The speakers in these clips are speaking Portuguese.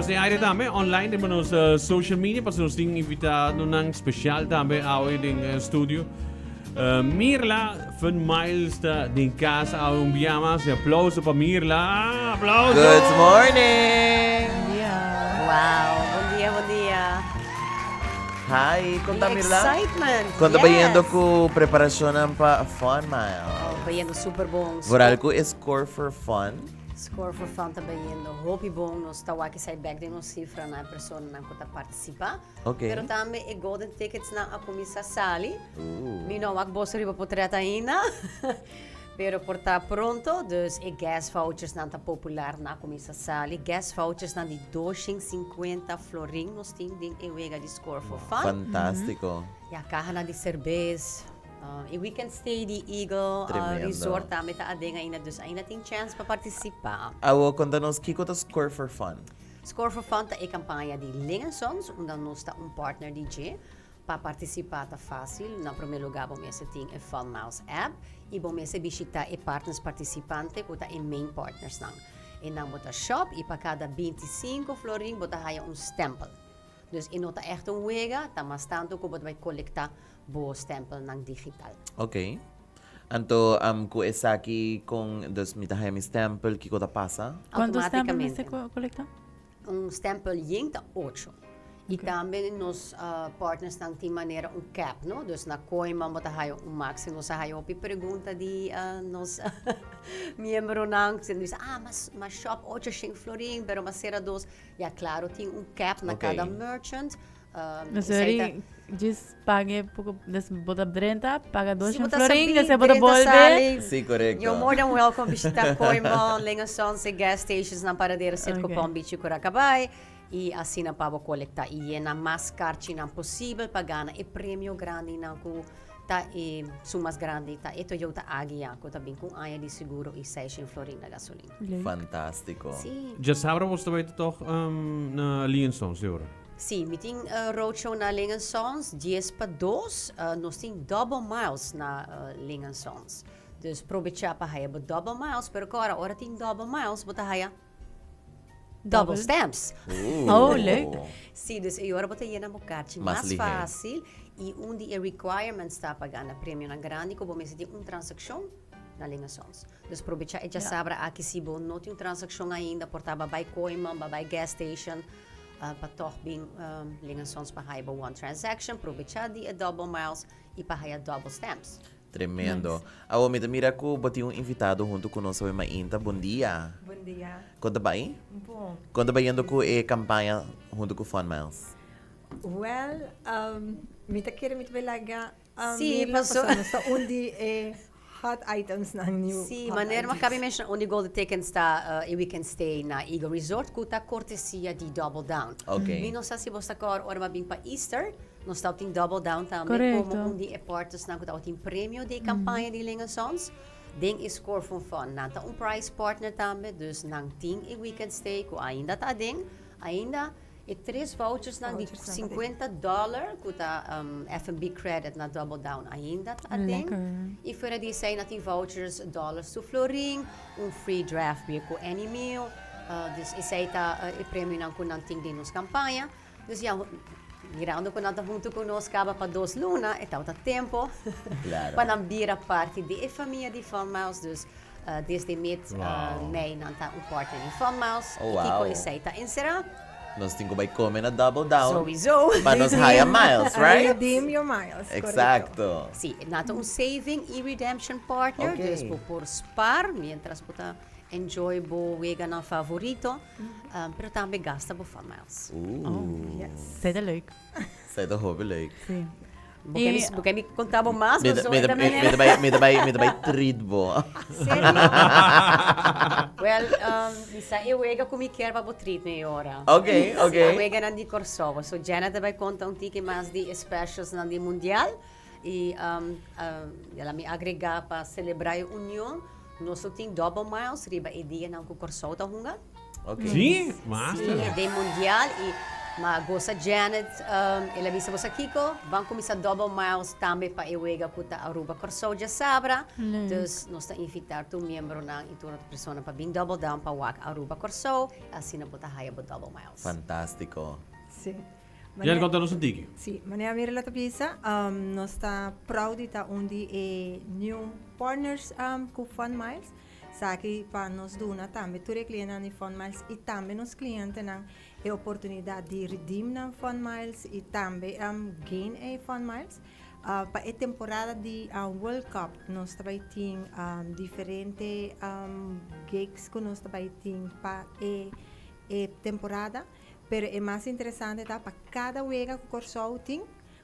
nasa area dami online din mo sa social media pas nos ting invitado ng special dami away ding studio. Mirla van Miles din casa awong biyama. Si applause pa Mirla. Applause. Good morning! Wow, buen día. Hi, The conta Mirla. excitement. Quando yes. bayendo ko preparasyon pa Fun Mile. Bayendo super bom. Voral ko is score for fun. Score for fun tá bayendo. Hope bom nos tawaki sa back din nos cifra na persona na kuta participa. Okay. Pero também e golden tickets na a komisa sali. Mino wak bosso riba potreta ainda. Pero por tá pronto, dus e gas vouchers na tá popular na komisa sali. Gas vouchers na de 250 florin nos ting ding e wega de score for fun. Fantástico. E a caja na de cerveza. E weekend stay di Eagle Tremendo. Resort também tá adega ainda, dus ainda tem chance para participar. Awo, conta-nos, kiko ta score for fun? Score for Fun tá e campanha de Lingesons, onde nós tá partner DJ. Para participar tá fácil. Na primeiro lugar, bom mês tem a Fun Mouse app e bom mês visitar e partners participantes que tá e main partners nang. E nang bota shop e para cada 25 florin bota haya stempel. Dus inota echt wega, tá mas tanto que bota vai colectar bo stempel nang digital. Okay. Anto, ku esaki kung dos mitahay mi stempel, kiko ta pasa? ¿Cuántos stamps Automaticamente. se colectan? Stempel ying ta 8. E também nos partners nang tem maneira cap, no? Dus na coima bota hayo máximo sa hayo pi pergunta di nos membro nang diz mas shop 8 florin, pero mas será dos. Ya claro, tem cap na Okay. cada merchant. Sorry, diz pague pouco, des bota 30, paga 2 Se botar florin, sabi, se bota 30 bolve. sali, Si, correcto. you're more than welcome visitar Coima, Lingason, se gas stations na paradeira cerca Okay. Palm Beach e Curacabay. E assim na para coletar e na mais carte não possível pagar e prêmio grande na ku tá e sumas grande tá e Toyota Agya ko também com área de seguro e 6 florin na gasolina. Fantástico. Sim. Just sabra was to weten toch na Lienstones, Jora. Sim, meeting roadshow na Lingansons, 10 para 2, nós tem double miles na Lingansons. Dus probeer pa haya double miles, pero agora ora tem double miles, bota haya double stamps. Oh, leuk. Sim, dus agora bota haya na mukarte Mas mais ligeiro. fácil e onde é requirements está pagando prêmio na grande, como você tem transação na Lingansons. Dus probeer já sabra aqui se bom não tem transação ainda, portava by Coima, by gas station. Para toch bem Lingansons para haya one transaction, probeer di double miles e para haya double stamps. Tremendo. Awo, mira ko, bati yung invitado junto conosco sa Mainta. Bom dia. Bom dia. Conta ba eh? Bom. Conta ba yendo ko kampanya junto ko Fun Miles? Well, mita kira mit velaga. Sim, passou. Sa undi hot items ng new. Sim, hot maneira items. makabi mention only golden tickets está e weekend stay na Eagle Resort kuta cortesia di Double Down. Okay. Mino sa si bosta kor ora mabing pa Easter, no stau ting Double Down também Correcto. como undi e portas na kuta ting prêmio de campanha de Lingansons. Ding is score from fun. Nanta prize partner também, dus nang ting e weekend stay ko ainda ta ding, ainda e 3 vouchers na di Vouchers na $50 kuta F&B credit na Double Down ainda ta ding. Lekker. E fora disso aí, tem vouchers dollars to Florin, free draft beer com any meal. Dus isso aí tá o prêmio não com não tem nos campanha. Dus já mirando com nada junto conosco acaba para 2 luna, e tá tempo. Claro. Para não vir a parte de família de Fun Mouse, dus desde mid Wow. May não tá partner de Fun Mouse. Oh, E que wow. coisa aí tá encerrar. Nos tingo ba come na double down? Sowieso. Pa nos higher miles, right? Redeem your miles. Exacto. Sim, nato saving e redemption partner, Okay. dus por spar, mientras puta enjoy bo wega na favorito, pero também gasta bo Fun Miles. Yes. Sei de leuk. Say the hobby like. Sim. Porque me contava mais, mas eu ainda Me da treat bo. Sério? Well, bisa eu wega kung quer ba bo treat me ora. Okay, Eu okay. wega nandi Korsova. So Janet vai contar tiki mais de specials nandi mundial e ela me agregar para celebrar a união. Nós tem double miles riba e dia não com Korsova hunga. Okay. Sim, Sim, master. é de mundial e Magosa Janet, elabisa mo sa Kiko, bangko mi sa Double Miles, tambe pa iwega ko ta Aruba Corsoja Sabra. Dus, nos ta invitar tu miyembro ng iturang persona pa bing Double Down pa wak Aruba Corso, asina po ta haya po Double Miles. Fantastico. Sì. Jan, contanos un tiki. Sì, Maria Mirela Tapisa, nos sta proud ita undi e new partners ku Fun Miles. Saki pa nos duna tambe ture klienta ni Fun Miles e tambe nos cliente nang e oportunidad di redeem ng Fun Miles e tambe gain a Fun Miles. Pa e temporada di World Cup nos tabaiting diferente gigs ko nos tabaiting pa e temporada. Pero é mais interessante tá para cada wega que corso tem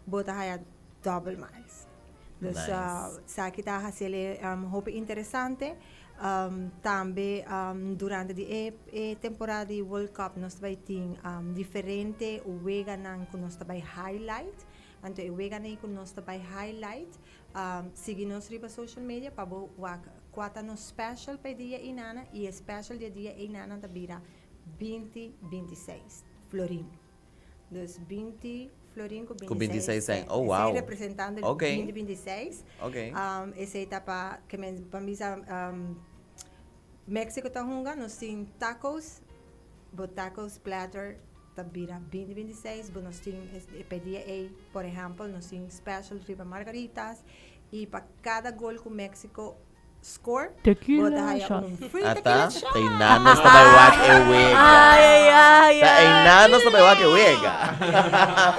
bota haya double miles. Dus sa kita hasele hope interessante tambe durante di temporada di World Cup nos vai ting diferente wega nang kunos tabay highlight. Anto e wega na kunos tabay highlight. Sige nos riba social media pa bo wak kwata no special pa dia inana e special dia inana tabira 2026 Florin. Dus 20 Florin com 26. Com 26 anos. Oh, wow. Esse representando o 2026. Ok. Essa etapa que me pamisa México tá hunga, nós tem tacos, tacos platter tabira 2026, nós tem PDA, por exemplo, nós tem special riba margaritas e para cada gol com México score, Tequila shot. Free Ata, tequila shot. tay nanos na baywak e wega. Ay. Tay nanos na baywak e wega.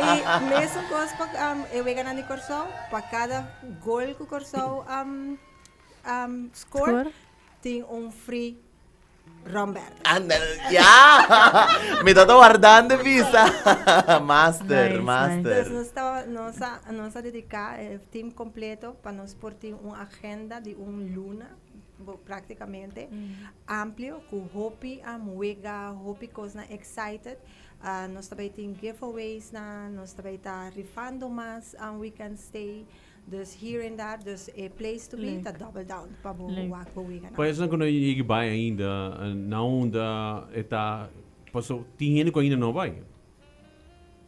E mesmo coisa para wega na ni Corso, para cada gol que Corso score, tem free Romber. Anda, yeah! Me tô guardando visa. Master, Nice, master. Nós dedicar time completo para nós por ter uma agenda de luna praticamente amplio com hopi wega hopi coisa excited. Nós também tem giveaways nós também tá rifando mais weekend stay. Dus here and there, dus a place to be, that double down, para wak wega na. Parece que não ia vai ainda, não da eta passou tinha que ainda não vai.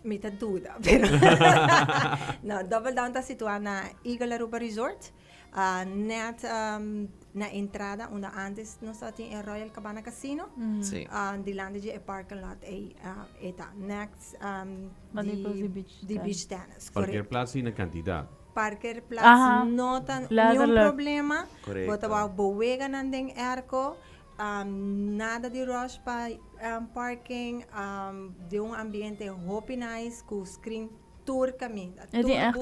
Mita duda, pero no, double down ta situada na Eagle Aruba Resort, net na entrada, onde antes nós tinha Royal Cabana Casino, Sí. di lande de parking lot eta next Beach beach tennis. Qualquer plaza e na quantidade. Parker Plaza no tan Plaza nenhum Love. problema. Correcto. Bota ba buwega nandeng airco, nada de rush pa parking, de ambiente hopi nice, com screen tour kami. É de echt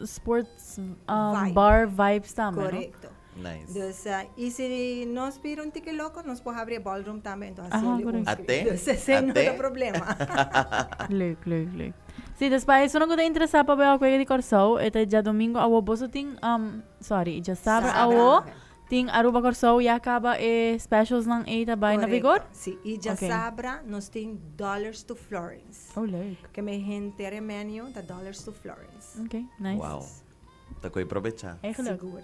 sports Vibe. bar vibes também, Correcto. Nice. Dus, e se nós viram tique louco, nós podemos abrir ballroom também, então assim Aha, ele correcto. Até? Dus, sem Até? nada problema. Leuk. Sim, depois, se não que te interessar para ver a coisa de Corso, é já domingo, a boso tem, já sabe, a tem Aruba Corso e acaba specials ng Eita by na vigor? Sim, e já Okay. sabra, nós tem dollars to Florence. Oh, leuk. Que me gente menu da dollars to Florence. Ok, nice. Wow. Tá ko aprovechar. Echt leuk. Seguro.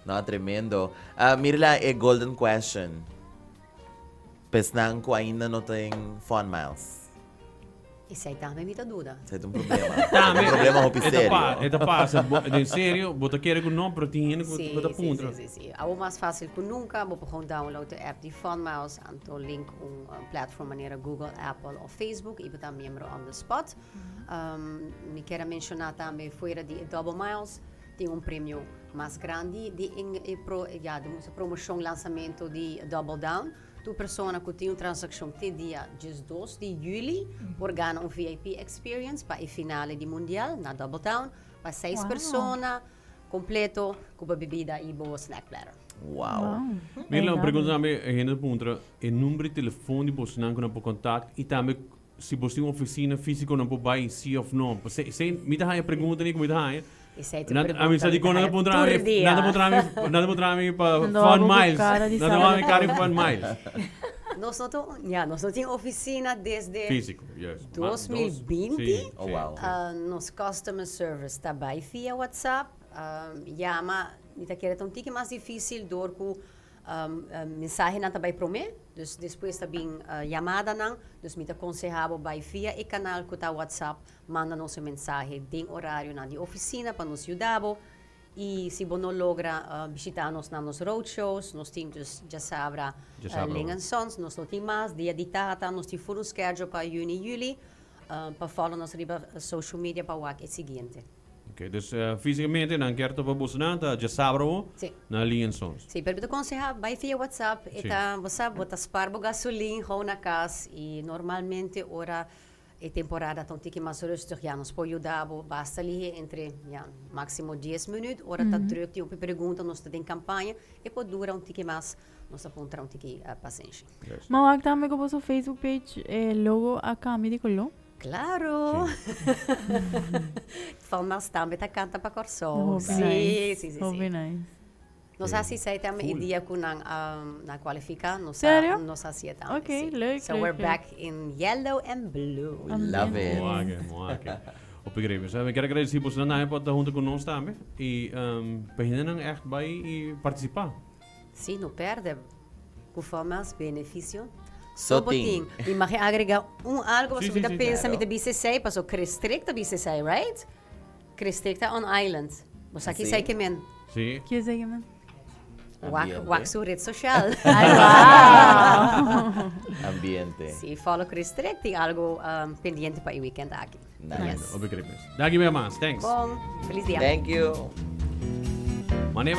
No, tremendo. Mirla, golden question. Pesnang ko ainda não tem Fun Miles. Isso aí também me dúvida. Isso é um problema. Tá, um problema hopi sério. Eta passa, em sério, bota querer com não, pero tinha que bota ponto. Sim. É o mais fácil que nunca. Vou gewoon download a app de Fun Miles. Anto link platform maneira Google, Apple ou Facebook. E botar membro on the spot. Me quero mencionar também, fora de Double Miles, tem prêmio mais grande de promoção, lançamento de Double Down. Tu persona que tem transação até dia 2 de julho, organa VIP experience para a finale de mundial na Double Down, para 6 pessoas, completo, com bebida e boa snack platter. Wow. Mirla, pergunta também, ainda ponto, o número de telefone você não pode contato e também se você tem uma oficina física não pode ir sim ou não. Se me dá a pergunta nem como dá Isso aí tu a mim está de nada ponto nada ponto para Não Fun vou Miles, buscar a de nada sábado. vamos ficar Fun Miles. Nós não temos oficina desde Físico, yes. 2020. Sim, Oh, sim. wow. Nos customer service trabalha via WhatsApp. Llama, nita quer tão tique mais difícil dor com mensagem na trabalho para mim. Dus depois tabing llamada nang, dus mita aconsejabo by via e canal ko ta WhatsApp, manda nos un mensaje ding horário na di oficina para nos ajudabo. E se não logra visitar-nos nos roadshows, nós temos, já sabra, Lingansons, nós não temos mais, dia de data, nós temos um schedule para junho e julho, para follow nos riba social media para o é seguinte. Ok, dus fisicamente não quero to babus nada, já sabro Sim. na Liansons. Sim, pero aconselhar, vai via WhatsApp, eta você bota sparbo gasolina, hou na casa e normalmente ora e temporada tão tique mais rustig, ja, nos pode ajudar, basta ali entre, ja, máximo 10 minutos, ora tá druk, die op pergunta, nós tá em campanha, e pode durar tique mais, nós apontar tique paciência. Yes. Mau ak também ko sa Facebook page logo a kami di kollo. Claro! Falmas também tá canta para Corso. Oh, Sim, sim, sim. Oh, nice. Nós assistimos também dia com na qualificar, Sério? nós assistimos. Okay, leuk, So leuk, we're leuk. back in yellow and blue. Love it. Moake. Op begrepen. Ik quero agradecer por na época da junta conosco também e beginnen echt bij e participar. Sim, não perde. Com formas, benefício. So ting. E mag je agregar algo, Sim, você sim, me sim. pensa, Claro. me BCC, passo restricta BCC, right? Restricta on island. Você aqui Sim. sai que men. Sim. Que sige man? Ambiente. Wak sua rede social. Ay, wow. Ambiente. Sim, follow restrict, tem algo pendiente para o weekend aqui. Nice. Op begrepen. Dankjewel, Maas. Thanks. Bom, feliz dia. Thank you. Wanneer